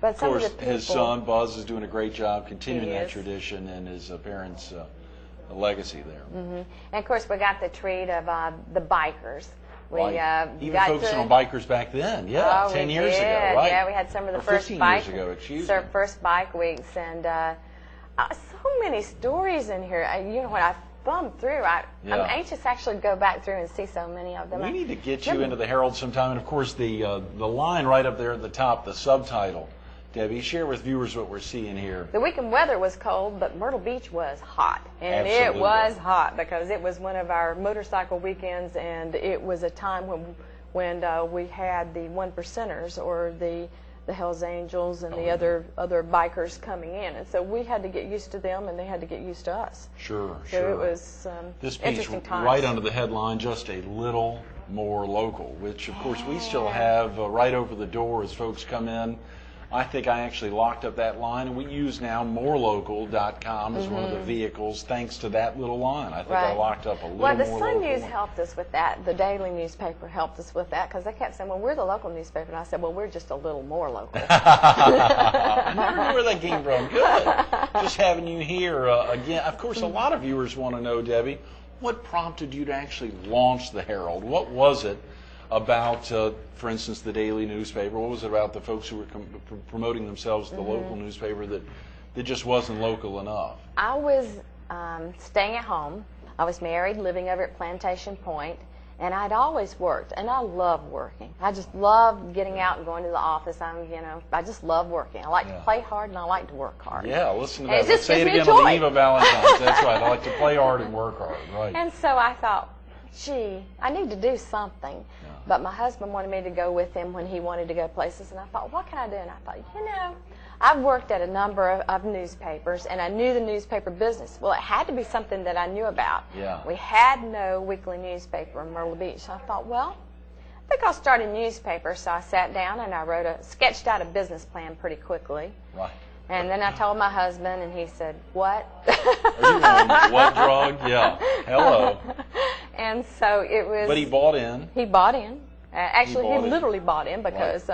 But some of course, of the people, his son, Buzz, is doing a great job continuing that tradition and his parents' legacy there. And, of course, we got the treat of the bikers. We, even focusing on bikers back then, 10 years ago, right? Yeah, we had some of the first 15 bike, years ago, excuse me. first bike weeks, and so many stories in here. You know, when I thumbed through, I'm anxious to actually go back through and see so many of them. We need to get you into the Herald sometime, and of course the line right up there at the top, the subtitle. Debbie, share with viewers what we're seeing here. The weekend weather was cold, but Myrtle Beach was hot. And Absolutely. It was hot because it was one of our motorcycle weekends, and it was a time when we had the one percenters, or the Hells Angels and the other bikers coming in. And so we had to get used to them, and they had to get used to us. Sure. So it was this piece interesting times. Right under the headline, just a little more local, which of course we still have right over the door as folks come in. I think I actually locked up that line, and we use now morelocal.com as one of the vehicles thanks to that little line. I think I locked up a little more local. Well, the Sun News helped us with that. The daily newspaper helped us with that because they kept saying, well, we're the local newspaper. And I said, well, we're just a little more local. I never knew where that came from. Good. Just having you here again. Of course, a lot of viewers want to know, Debbie, what prompted you to actually launch the Herald? What was it about, for instance, the daily newspaper? What was it about the folks who were promoting themselves as the local newspaper that just wasn't local enough? I was staying at home. I was married, living over at Plantation Point, and I'd always worked, and I love working. I just love getting out and going to the office. I just love working. I like to play hard, and I like to work hard. Yeah, listen to that. Let's say it again on the eve of Valentine's. That's right. I like to play hard and work hard. Right. And so I thought, gee, I need to do something. Yeah. But my husband wanted me to go with him when he wanted to go places, and I thought, what can I do? And I thought, I've worked at a number of newspapers, and I knew the newspaper business. Well, it had to be something that I knew about. Yeah. We had no weekly newspaper in Myrtle Beach, so I thought, well, I think I'll start a newspaper. So I sat down and I sketched out a business plan pretty quickly. Right. And then I told my husband, and he said, what? Are you on what drug? Yeah. Hello. And so it was... But he bought in. He bought in. Actually, he literally in. bought in because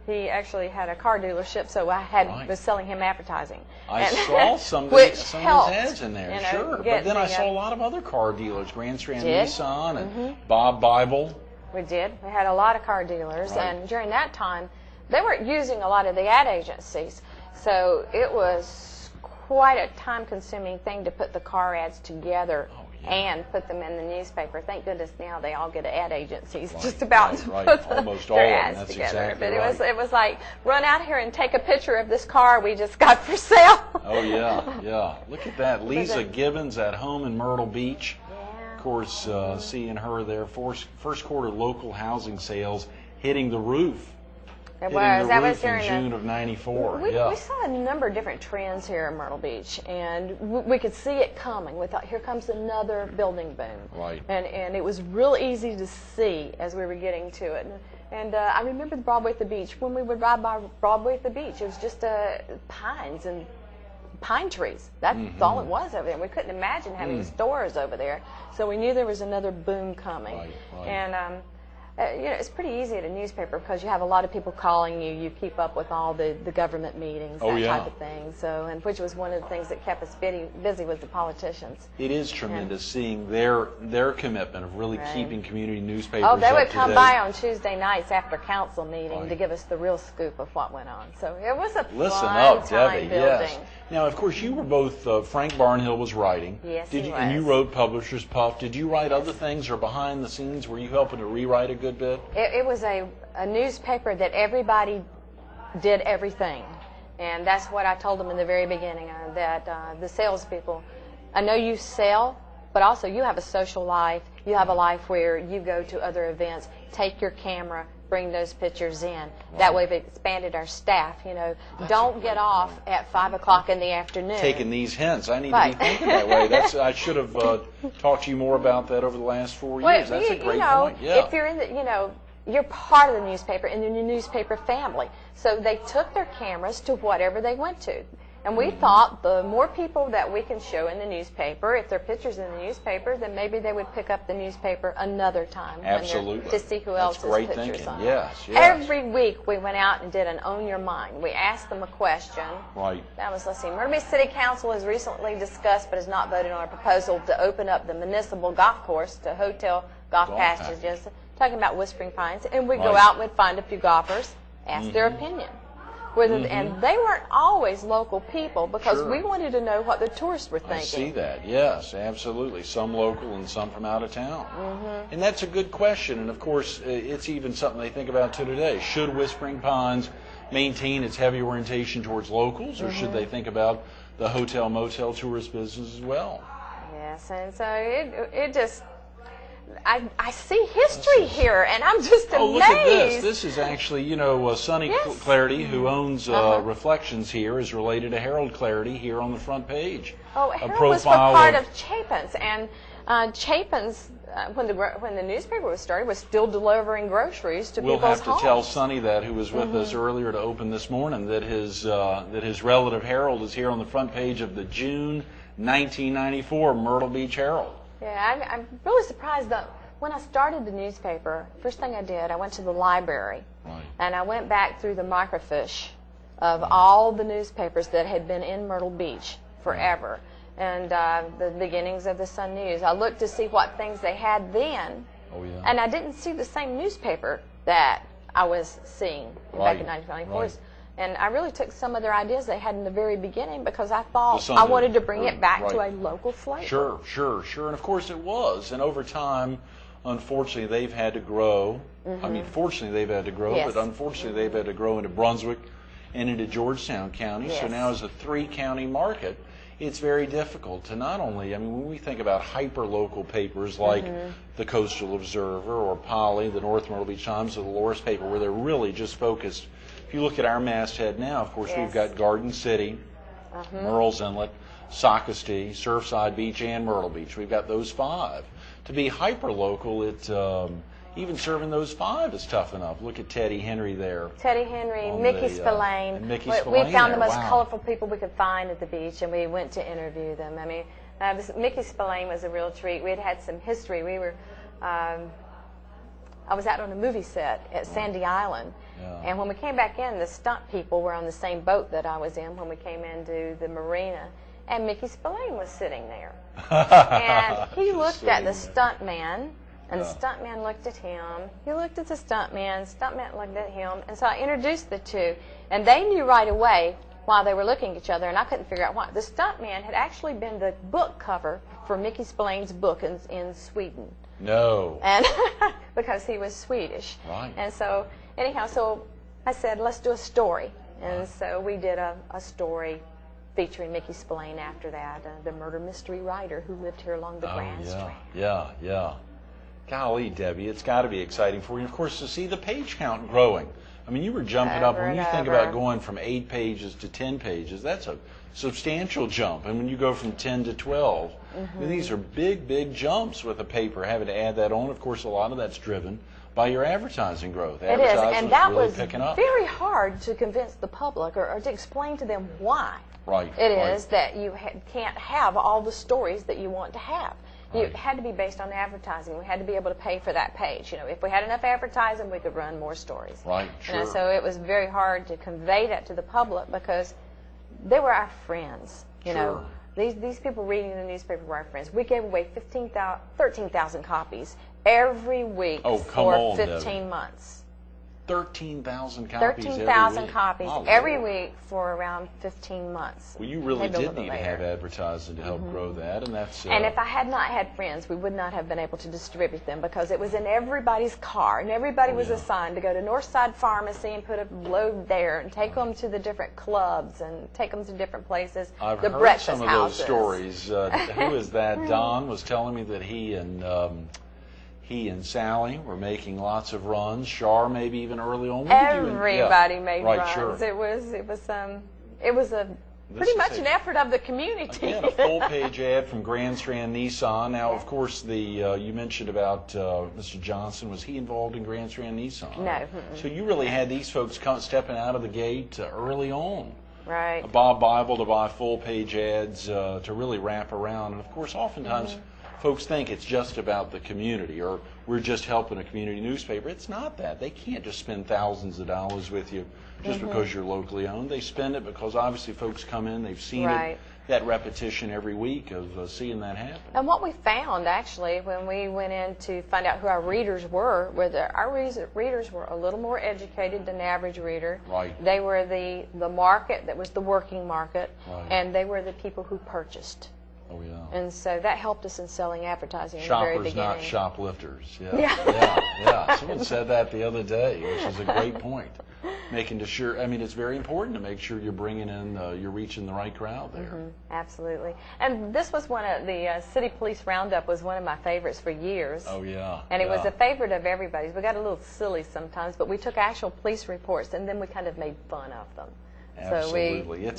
he actually had a car dealership, so I was selling him advertising. I saw some of his ads in there, sure. But then I saw a lot of other car dealers, Grand Strand Nissan and Bob Bible. We did. We had a lot of car dealers, and during that time, they weren't using a lot of the ad agencies. So it was quite a time-consuming thing to put the car ads together and put them in the newspaper. Thank goodness now they all get ad agencies just about to put almost all their of them. ads That's together. Exactly But it was like, run out here and take a picture of this car we just got for sale. Oh, yeah. Look at that. Lisa Gibbons at home in Myrtle Beach. Yeah. Of course, seeing her there, first quarter local housing sales hitting the roof. It was. That was during June of '94. We saw a number of different trends here in Myrtle Beach, and we could see it coming. We thought, here comes another building boom. Right. And it was real easy to see as we were getting to it. And I remember the Broadway at the beach. When we would ride by Broadway at the beach, it was just pines and pine trees. That's all it was over there. We couldn't imagine having stores over there. So we knew there was another boom coming. Right. And it's pretty easy at a newspaper because you have a lot of people calling you. You keep up with all the government meetings, that type of thing. So, and which was one of the things that kept us busy with the politicians. It is tremendous seeing their commitment of really keeping community newspapers up to date. Oh, they would come by on Tuesday nights after council meeting to give us the real scoop of what went on. So it was a fun time building. Yes. Now, of course, you were both, Frank Barnhill was writing. Yes, he was. And you wrote Publisher's Puff. Did you write other things or behind the scenes? Were you helping to rewrite a good bit? It was a newspaper that everybody did everything. And that's what I told them in the very beginning, that the salespeople, I know you sell, but also you have a social life. You have a life where you go to other events, take your camera, bring those pictures in. Right. That way we've expanded our staff, Don't get off at 5 o'clock in the afternoon. Taking these hints. I need to be thinking that way. I should have talked to you more about that over the last 4 years. That's a great point. Yeah. If you're in the, you're part of the newspaper and in the newspaper family. So they took their cameras to whatever they went to. And we thought the more people that we can show in the newspaper, if there are pictures in the newspaper, then maybe they would pick up the newspaper another time. Absolutely. To see who else's great pictures thinking. on it. Yes, yes. Every week we went out and did an Own Your Mind. We asked them a question. Right. That was, let's see, Myrtle Beach City Council has recently discussed but has not voted on a proposal to open up the municipal golf course to hotel golf passages, talking about Whispering Pines. And we'd go out and we'd find a few golfers, ask their opinion. And they weren't always local people because we wanted to know what the tourists were thinking. I see that. Yes, absolutely. Some local and some from out of town. And that's a good question. And, of course, it's even something they think about to today. Should Whispering Pines maintain its heavy orientation towards locals, or should they think about the hotel, motel, tourist business as well? Yes, and so it just... I see history here, and I'm just amazed. Oh, look at this. This is actually, you know, Sonny Clarity, who owns Reflections here, is related to Harold Clarity here on the front page. Oh, Harold was part of Chapin's, and Chapin's, when the newspaper was started, was still delivering groceries to people's homes. We'll have to tell Sonny that, who was with us earlier to open this morning, that his relative Harold is here on the front page of the June 1994 Myrtle Beach Herald. Yeah, I'm really surprised that when I started the newspaper, first thing I did, I went to the library, and I went back through the microfiche of all the newspapers that had been in Myrtle Beach forever, and the beginnings of the Sun News. I looked to see what things they had then, and I didn't see the same newspaper that I was seeing back in 1994. And I really took some of their ideas they had in the very beginning because I thought I wanted to bring it back to a local flavor. Sure. And of course it was. And over time, unfortunately, they've had to grow. I mean, fortunately, they've had to grow, but unfortunately, they've had to grow into Brunswick and into Georgetown County. So now as a 3-county market, it's very difficult to not only, I mean, when we think about hyper-local papers like the Coastal Observer or Polly, the North Myrtle Beach Times, or the Loris paper, where they're really just focused. If you look at our masthead now, of course, we've got Garden City, Merle's Inlet, Sockasty, Surfside Beach, and Myrtle Beach. We've got those 5. To be hyper-local, even serving those 5 is tough enough. Look at Teddy Henry there. Teddy Henry, Mickey Spillane. We found the most colorful people we could find at the beach, and we went to interview them. I mean, Mickey Spillane was a real treat. We had some history. We were... I was out on a movie set at Sandy Island, and when we came back in, the stunt people were on the same boat that I was in when we came into the marina, and Mickey Spillane was sitting there. And he looked at the stunt man, and the stunt man looked at him. He looked at the stunt man looked at him, and so I introduced the two, and they knew right away while they were looking at each other, and I couldn't figure out why. The stunt man had actually been the book cover for Mickey Spillane's book in Sweden. No. And because he was Swedish. Right. And so, anyhow, so I said, let's do a story. And so we did a story featuring Mickey Spillane after that, the murder mystery writer who lived here along the Grand Strand. Yeah. Golly, Debbie, it's got to be exciting for you. And, of course, to see the page count growing. I mean, you were jumping up. When you think about going from 8 pages to 10 pages, that's a substantial jump. And when you go from 10 to 12, I mean, these are big jumps with a paper. Having to add that on, of course, a lot of that's driven by your advertising growth. It is, and that was very hard to convince the public or to explain to them why it is that you can't have all the stories that you want to have. It had to be based on advertising. We had to be able to pay for that page. You know, if we had enough advertising, we could run more stories. Right, sure. You know, so it was very hard to convey that to the public because they were our friends. You know, these people reading the newspaper were our friends. We gave away 13,000 copies every week for 15 months. 13,000 copies 13,000 copies every week for around 15 months. Well, you really did need to have advertising to help grow that, and that's... And if I had not had friends, we would not have been able to distribute them because it was in everybody's car, and everybody was assigned to go to Northside Pharmacy and put a load there and take them to the different clubs and take them to different places. I've heard some of those stories. Who is that? Don was telling me that he and Sally were making lots of runs. Shar maybe even early on. Everybody made runs. Sure. It was pretty much an effort of the community. Again, a full-page ad from Grand Strand Nissan. Now, of course, you mentioned about Mr. Johnson. Was he involved in Grand Strand Nissan? No. So you really had these folks stepping out of the gate early on. Right. a Bob Bible to buy full-page ads to really wrap around. And, of course, oftentimes folks think it's just about the community or we're just helping a community newspaper. It's not that. They can't just spend thousands of dollars with you just because you're locally owned. They spend it because obviously folks come in, they've seen Right. it, that repetition every week of seeing that happen. And what we found, actually, when we went in to find out who our readers were that our readers were a little more educated than the average reader. Right. They were the market that was the working market, Right. and they were the people who purchased. Oh, yeah. And so that helped us in selling advertising in the very Shoppers, beginning. not shoplifters. Yeah. Yeah. Yeah. Someone said that the other day, which is a great point. Making sure, I mean, it's very important to make sure you're bringing in, you're reaching the right crowd there. Absolutely. And this was one of the City Police Roundup was one of my favorites for years. Oh, yeah. And it was a favorite of everybody's. We got a little silly sometimes, but we took actual police reports and then we kind of made fun of them. Absolutely.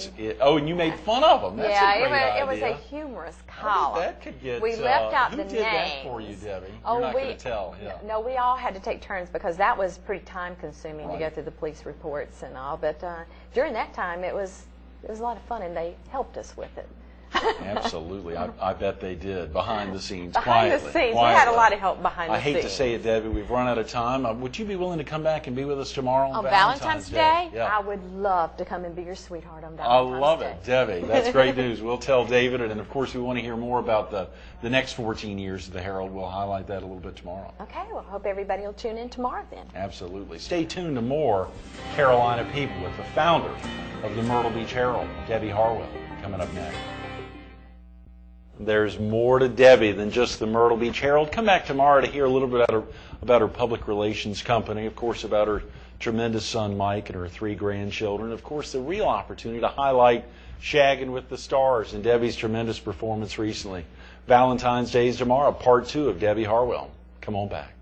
Oh, and you made fun of them. That's a great idea. It was a humorous How column. did that could get, we left out who the did names. that for you, Debbie? You're not going to tell. Yeah. No, we all had to take turns because that was pretty time consuming to Right. go through the police reports and all. But during that time, it was a lot of fun, and they helped us with it. Absolutely. I bet they did. Behind the scenes, Behind quietly. the scenes. We had a lot of help behind the scenes. I hate to say it, Debbie, we've run out of time. Would you be willing to come back and be with us tomorrow On Valentine's Day? Yeah. I would love to come and be your sweetheart on I Valentine's Day. love it, Debbie. That's great news. We'll tell David, and of course we want to hear more about the next 14 years of the Herald. We'll highlight that a little bit tomorrow. Okay, well, I hope everybody will tune in tomorrow then. Absolutely. Stay tuned to more Carolina People with the founder of the Myrtle Beach Herald, Debbie Harwell, coming up next. There's more to Debbie than just the Myrtle Beach Herald. Come back tomorrow to hear a little bit about her public relations company, of course, about her tremendous son Mike and her 3 grandchildren. Of course, the real opportunity to highlight Shagging with the Stars and Debbie's tremendous performance recently. Valentine's Day is tomorrow, part 2 of Debbie Harwell. Come on back.